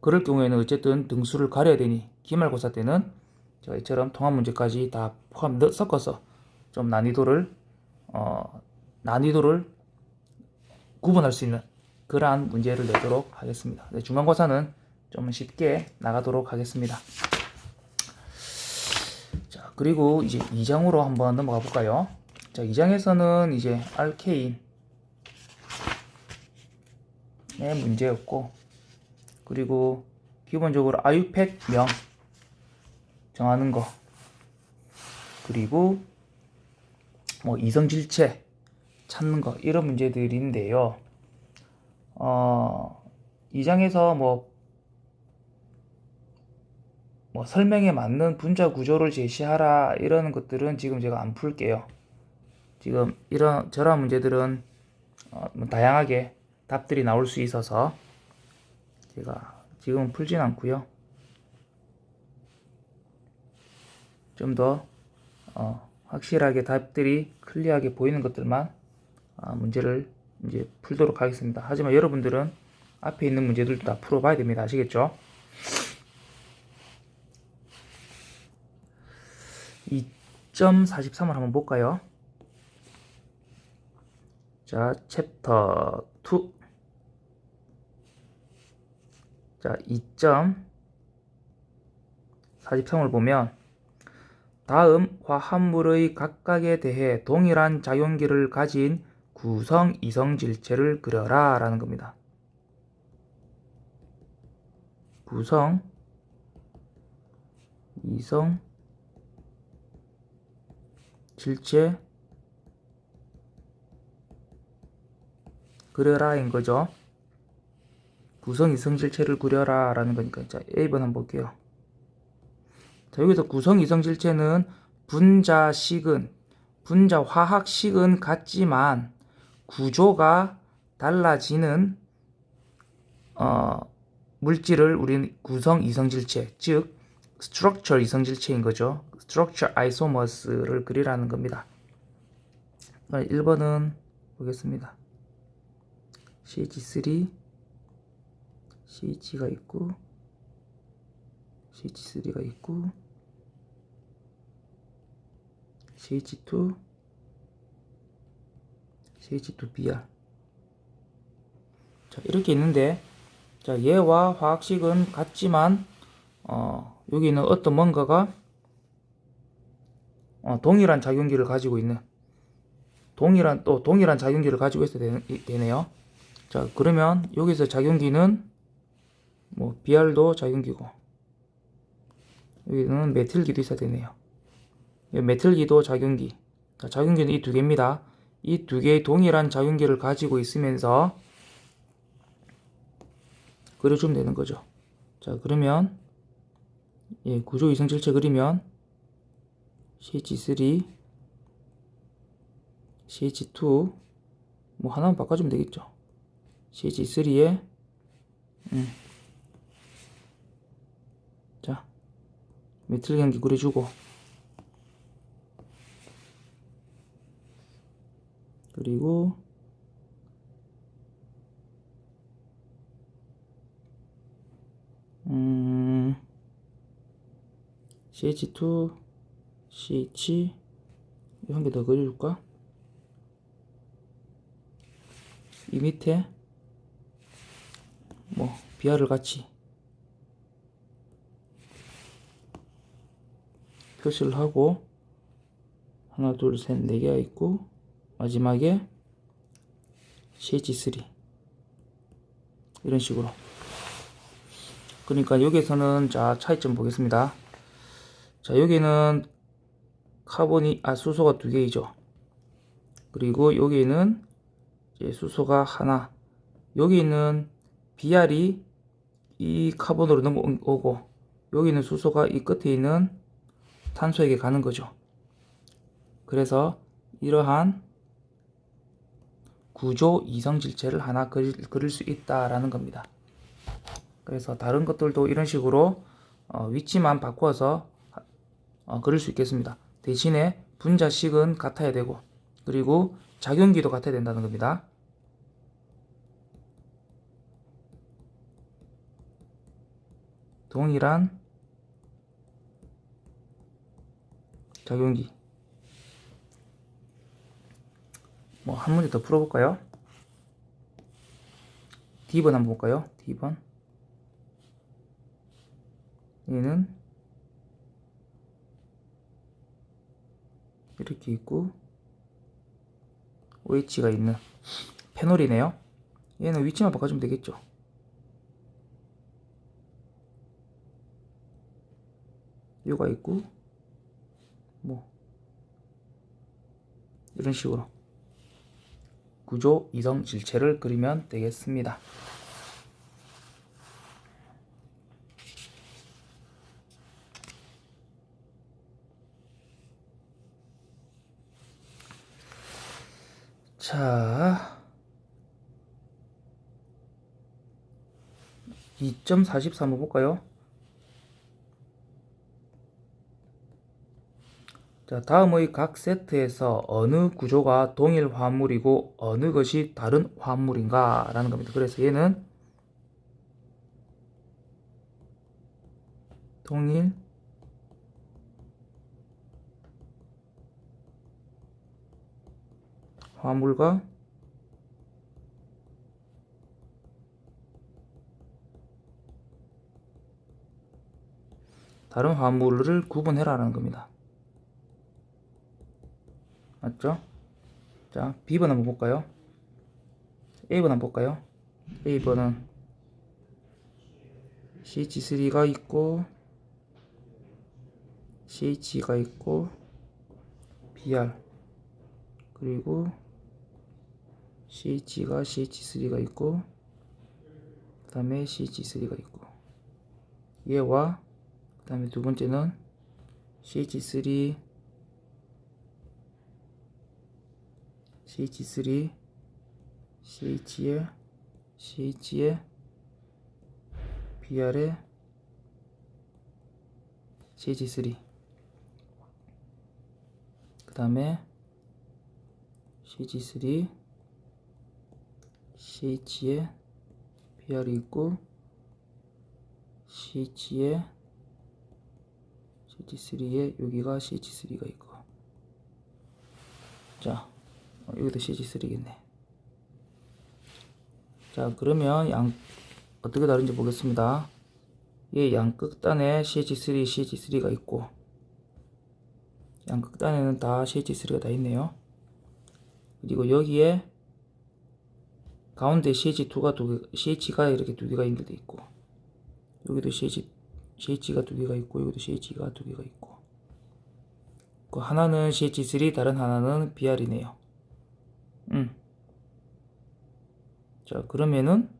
그럴 경우에는 어쨌든 등수를 가려야 되니, 기말고사 때는 저희처럼 통합 문제까지 다 섞어서 좀 난이도를 구분할 수 있는 그러한 문제를 내도록 하겠습니다. 네, 중간고사는 좀 쉽게 나가도록 하겠습니다. 자, 그리고 이제 2장으로 한번 넘어가 볼까요? 자, 2장에서는 이제 알케인의 문제였고, 그리고 기본적으로 아유팩명 정하는 거, 그리고 뭐 이성질체 찾는 거, 이런 문제들인데요. 2장에서 뭐 설명에 맞는 분자 구조를 제시하라 이런 것들은 지금 제가 안 풀게요. 지금 저런 문제들은 뭐 다양하게 답들이 나올 수 있어서 제가 지금은 풀진 않고요. 좀 더 확실하게 답들이 클리어하게 보이는 것들만 문제를 이제 풀도록 하겠습니다. 하지만 여러분들은 앞에 있는 문제들도 다 풀어봐야 됩니다. 아시겠죠? 2.43을 한번 볼까요? 자, 챕터 2. 자, 2.43을 보면 다음 화합물의 각각에 대해 동일한 작용기를 가진 구성 이성질체를 그려라 라는 겁니다. 구성 이성질체 그려라인 거죠. 구성 이성질체를 그려라 라는 거니까. 자, A번 한번 볼게요. 자, 여기서 구성 이성질체는 분자 화학식은 같지만 구조가 달라지는 물질을 우리는 구성 이성질체, 즉 structure 이성질체인 거죠. structure isomers를 그리라는 겁니다. 1번은 보겠습니다. CH3 CH가 있고 CH3가 있고 CH2 CH2Br. 자, 이렇게 있는데, 자, 얘와 화학식은 같지만 여기는 어떤 뭔가가 동일한 작용기를 가지고 있는 동일한 작용기를 가지고 있어야 되네요. 자, 그러면 여기서 작용기는 뭐 Br도 작용기고 여기는 메틸기도 있어야 되네요. 메틸기도 작용기. 자, 작용기는 이 두 개입니다. 이 두 개의 동일한 작용기를 가지고 있으면서 그려주면 되는 거죠. 자, 그러면 구조 이성질체 그리면 CH3 CH2 뭐 하나만 바꿔주면 되겠죠. CH3에 자, 메틸 경기 그려주고, 그리고 CH2 CH 한 개 더 그려줄까? 이 밑에 뭐 Br을 같이 표시를 하고 하나 둘 셋 네 개가 있고 마지막에 CH3 이런 식으로. 그러니까 여기에서는 자 차이점 보겠습니다. 자 여기는 수소가 두 개이죠. 그리고 여기는 이제 수소가 하나. 여기는 Br이 이 카본으로 넘어오고 여기는 수소가 이 끝에 있는 탄소에게 가는 거죠. 그래서 이러한 구조 이성질체를 하나 그릴 수 있다라는 겁니다. 그래서 다른 것들도 이런 식으로 위치만 바꿔서 그릴 수 있겠습니다. 대신에 분자식은 같아야 되고 그리고 작용기도 같아야 된다는 겁니다. 동일한 작용기. 뭐 한 문제 더 풀어볼까요? D번 한번 볼까요? D번. 얘는 이렇게 있고 OH가 있는 페놀이네요. 얘는 위치만 바꿔주면 되겠죠. U가 있고 뭐 이런 식으로 구조 이성 질체를 그리면 되겠습니다. 자, 2.44 한번 볼까요? 자, 다음의 각 세트에서 어느 구조가 동일 화합물이고 어느 것이 다른 화합물인가 라는 겁니다. 그래서 얘는 동일 화합물과 다른 화합물을 구분해라 라는 겁니다. 맞죠? 자, B번 한번 볼까요? A번 한번 볼까요? A번은 CH3가 있고 CH가 있고 Br 그리고 CH가 CH3가 있고 그 다음에 CH3가 있고 얘와 그 다음에 두 번째는 CH3 CH에 Br에 CH3 그 다음에 CH3 CH에 Br이 있고 CH에 CH3에 여기가 CH3가 있고 자 여기도 CH3겠네. 자 그러면 어떻게 다른지 보겠습니다. 얘 양극단에 CH3가 있고 양극단에는 다 CH3가 다 있네요. 그리고 여기에 가운데 CH가 이렇게 두 개가 연결되어 있고 여기도 CH가 두 개가 있고 여기도 CH가 두 개가 있고 그 하나는 CH3 다른 하나는 Br이네요. 자 그러면은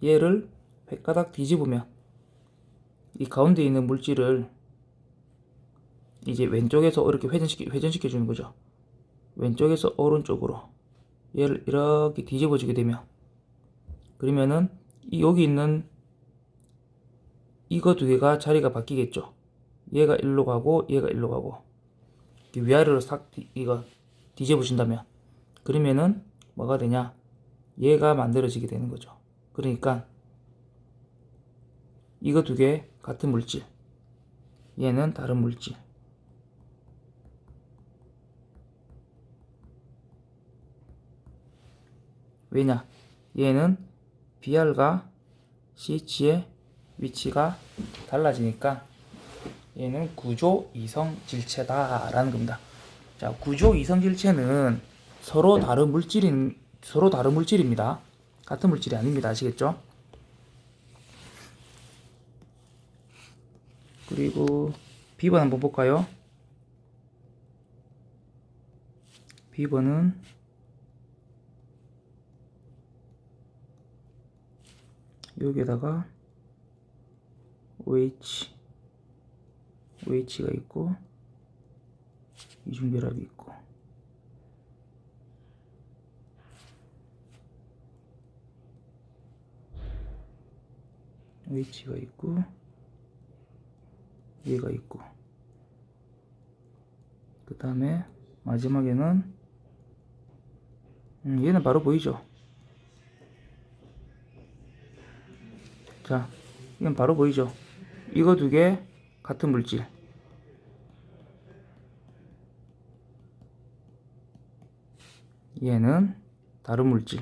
얘를 획가닥 뒤집으면 이 가운데 있는 물질을 이제 왼쪽에서 이렇게 회전시켜 주는 거죠. 왼쪽에서 오른쪽으로 얘를 이렇게 뒤집어 주게 되면 그러면은 여기 있는 이거 두 개가 자리가 바뀌겠죠. 얘가 일로 가고 얘가 일로 가고 위아래로 싹 이거 뒤집어 준다면 그러면은 뭐가 되냐? 얘가 만들어지게 되는 거죠. 그러니까 이거 두 개 같은 물질, 얘는 다른 물질. 왜냐? 얘는 BR과 CH의 위치가 달라지니까 얘는 구조 이성 질체다 라는 겁니다. 자, 구조 이성 질체는 서로 다른 물질입니다. 같은 물질이 아닙니다. 아시겠죠? 그리고 B번 한번 볼까요? B번은 여기에다가 OH가 있고 이중결합이 있고 OH가 있고 얘가 있고 그 다음에 마지막에는 얘는 바로 보이죠? 자, 이건 바로 보이죠? 이거 두 개 같은 물질. 얘는 다른 물질.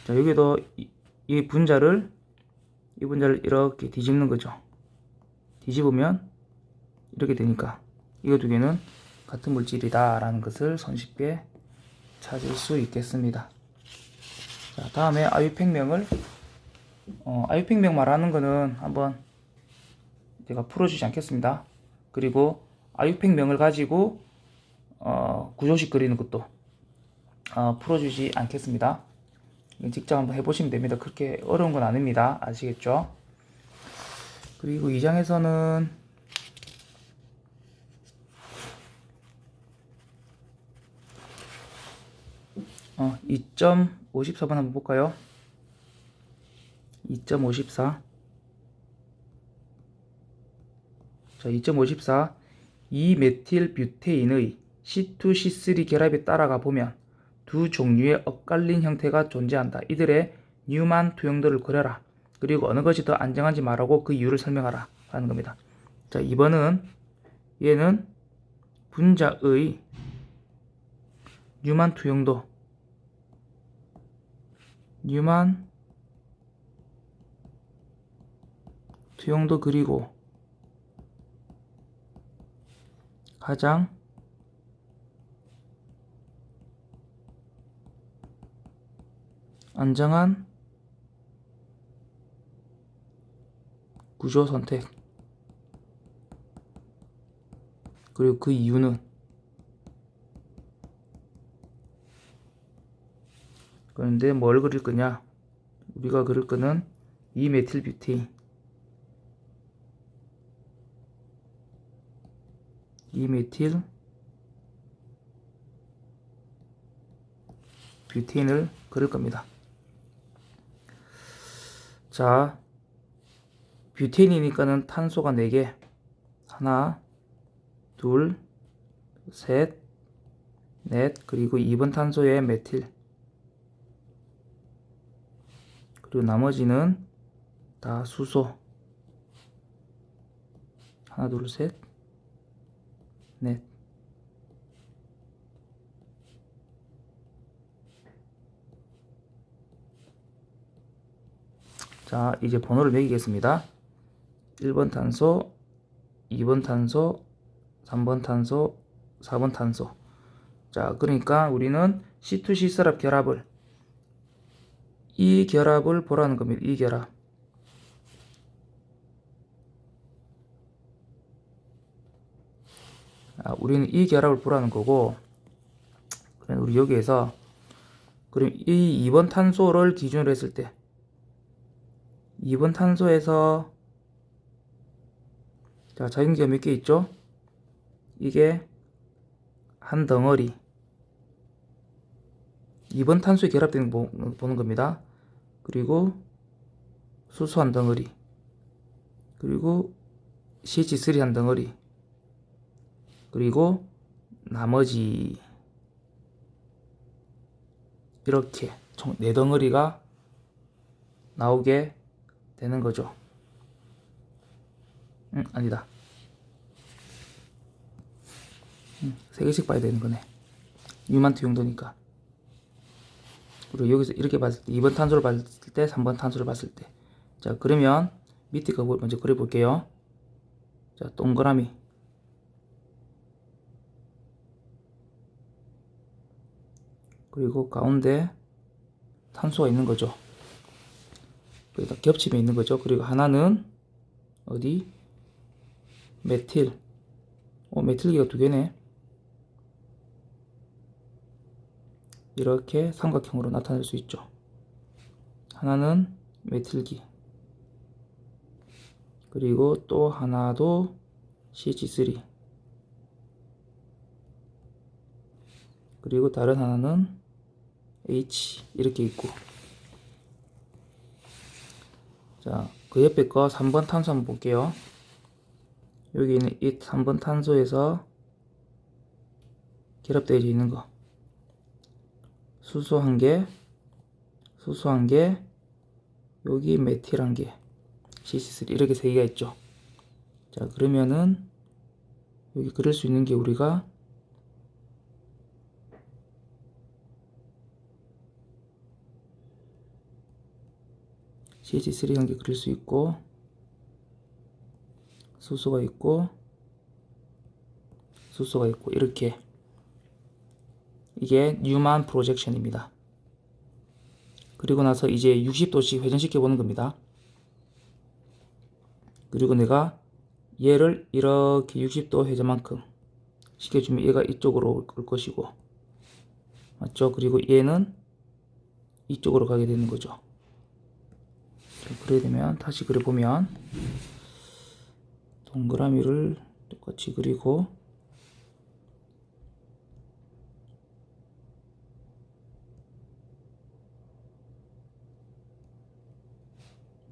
자, 여기도 이 분자를 이렇게 뒤집는 거죠. 뒤집으면 이렇게 되니까 이거 두 개는 같은 물질이다 라는 것을 손쉽게 찾을 수 있겠습니다. 자, 다음에 아유팽명을 아유팽명 말하는 거는 한번 제가 풀어주지 않겠습니다. 그리고 아유팽명을 가지고 구조식 그리는 것도 풀어주지 않겠습니다. 직접 한번 해보시면 됩니다. 그렇게 어려운 건 아닙니다. 아시겠죠? 그리고 2장에서는 2.54번 한번 볼까요? 2.54. 자, 2.54. 이 메틸 뷰테인의 C2C3 결합에 따라가 보면 두 종류의 엇갈린 형태가 존재한다. 이들의 뉴만 투영도를 그려라. 그리고 어느 것이 더 안정한지 말하고 그 이유를 설명하라. 라는 겁니다. 자, 2번은 얘는 분자의 뉴만 투영도 그리고 가장 안정한 구조 선택. 그리고 그 이유는 그런데 뭘 그릴 거냐? 우리가 그릴 거는 이 메틸 뷰테인. 이 메틸 뷰테인을 그릴 겁니다. 자, 뷰테인이니까는 탄소가 4개. 하나, 둘, 셋, 넷. 그리고 2번 탄소에 메틸. 그리고 나머지는 다 수소. 하나, 둘, 셋, 넷. 자, 이제 번호를 매기겠습니다. 1번 탄소, 2번 탄소, 3번 탄소, 4번 탄소. 자, 그러니까 우리는 C2C 결합을 이 결합을 보라는 겁니다. 이 결합. 우리는 이 결합을 보라는 거고, 그럼 우리 여기에서 그럼 이 2번 탄소를 기준으로 했을 때 2번 탄소에서 자, 자기계가 몇 개 있죠? 이게 한 덩어리. 2번 탄소에 결합되는 거 보는 겁니다. 그리고 수소 한 덩어리. 그리고 CH3 한 덩어리. 그리고 나머지 이렇게 총 4덩어리가 나오게 되는 거죠. 아니다. 세 개씩 봐야 되는 거네. 뉴만트 용도니까. 그리고 여기서 이렇게 봤을 때 2번 탄소를 봤을 때 3번 탄소를 봤을 때. 자, 그러면 밑에 거 먼저 그려 볼게요. 자, 동그라미. 그리고 가운데 탄소가 있는 거죠. 그러다 겹침에 있는 거죠. 그리고 하나는 어디? 메틸. 메틸기가 두 개네. 이렇게 삼각형으로 나타낼 수 있죠. 하나는 메틸기. 그리고 또 하나도 CH3. 그리고 다른 하나는 H 이렇게 있고. 자, 그 옆에 거 3번 탄소 한번 볼게요. 여기 있는 이 3번 탄소에서 결합되어 있는 거. 수소 한 개, 수소 한 개, 여기 메틸 한 개, CH3 이렇게 세 개가 있죠. 자, 그러면은 여기 그릴 수 있는 게 우리가 CH3 한 개 그릴 수 있고, 수소가 있고, 수소가 있고, 이렇게. 이게 뉴만 프로젝션입니다. 그리고 나서 이제 60도씩 회전시켜 보는 겁니다. 그리고 내가 얘를 이렇게 60도 회전만큼 시켜주면 얘가 이쪽으로 올 것이고, 맞죠? 그리고 얘는 이쪽으로 가게 되는 거죠. 그래야 되면 다시 그려보면 동그라미를 똑같이 그리고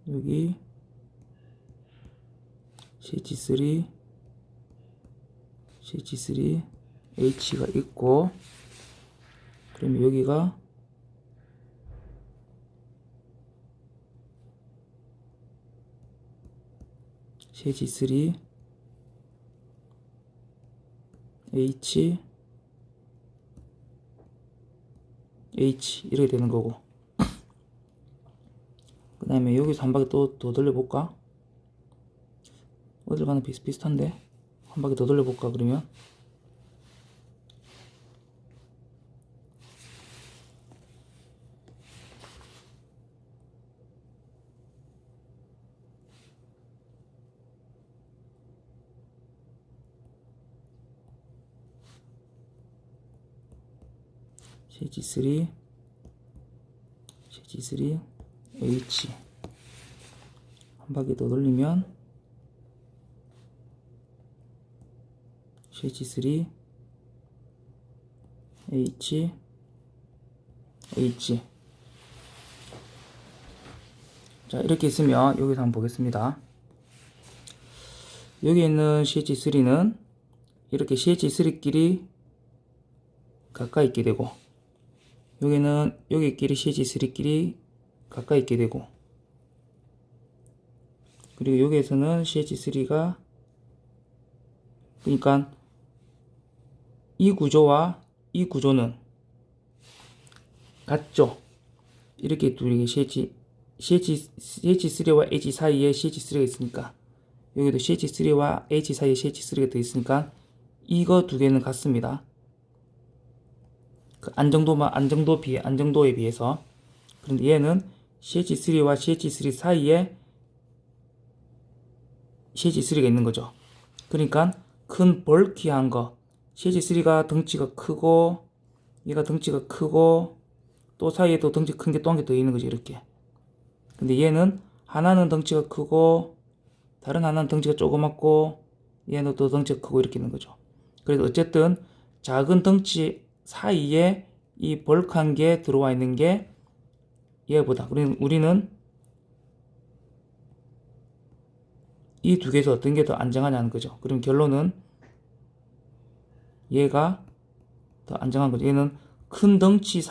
여기 CH3, CH3, H가 있고, 그러면 여기가 CH3, H, H 이렇게 되는 거고. 그 다음에 여기서 한 바퀴 또 돌려볼까? 어딜 가나 비슷비슷한데? 한 바퀴 더 돌려볼까, 그러면? CH3, CH3, H. 한 바퀴 더 돌리면 CH3, H, H. 자, 이렇게 있으면 여기서 한번 보겠습니다. 여기 있는 CH3는 이렇게 CH3끼리 가까이 있게 되고, 여기는 여기끼리 CH3끼리 가까이 있게 되고, 그리고 여기에서는 CH3가, 그러니까 이 구조와 이 구조는 같죠. 이렇게 둘이 CH3와 H 사이에 CH3가 있으니까, 여기도 CH3와 H 사이에 CH3가 더 있으니까 이거 두 개는 같습니다. 그 안정도에 비해서. 그런데 얘는 CH3와 CH3 사이에 CH3가 있는 거죠. 그러니까 큰 벌키한 거, CH3가 덩치가 크고, 얘가 덩치가 크고, 또 사이에도 덩치 큰 게 또 한 개 더 있는 거죠, 이렇게. 근데 얘는 하나는 덩치가 크고, 다른 하나는 덩치가 조그맣고, 얘는 또 덩치가 크고, 이렇게 있는 거죠. 그래서 어쨌든 작은 덩치 사이에 이 벌크한 게 들어와 있는 게 얘보다, 우리는 이 두 개에서 어떤 게 더 안정하냐는 거죠. 그럼 결론은 얘가 더 안정한 거죠. 얘는 큰 덩치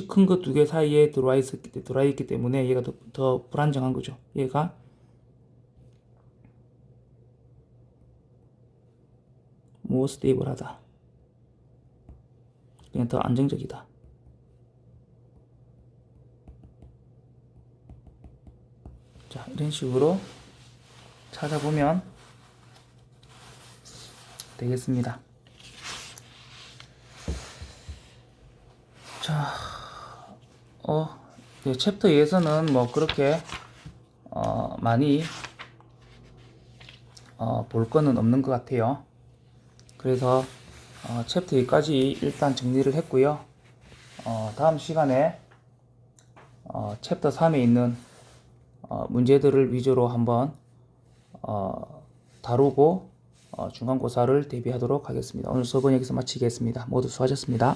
큰 거 두 개 사이에 들어와 있기 때문에 얘가 더 불안정한 거죠. 얘가 more stable하다. 그냥 더 안정적이다. 자, 이런 식으로 찾아보면 되겠습니다. 자, 챕터 2에서는 뭐 그렇게 많이 볼 거는 없는 것 같아요. 그래서 챕터 2까지 일단 정리를 했고요. 다음 시간에 챕터 3에 있는 문제들을 위주로 한번 다루고 중간고사를 대비하도록 하겠습니다. 오늘 수업은 여기서 마치겠습니다. 모두 수고하셨습니다.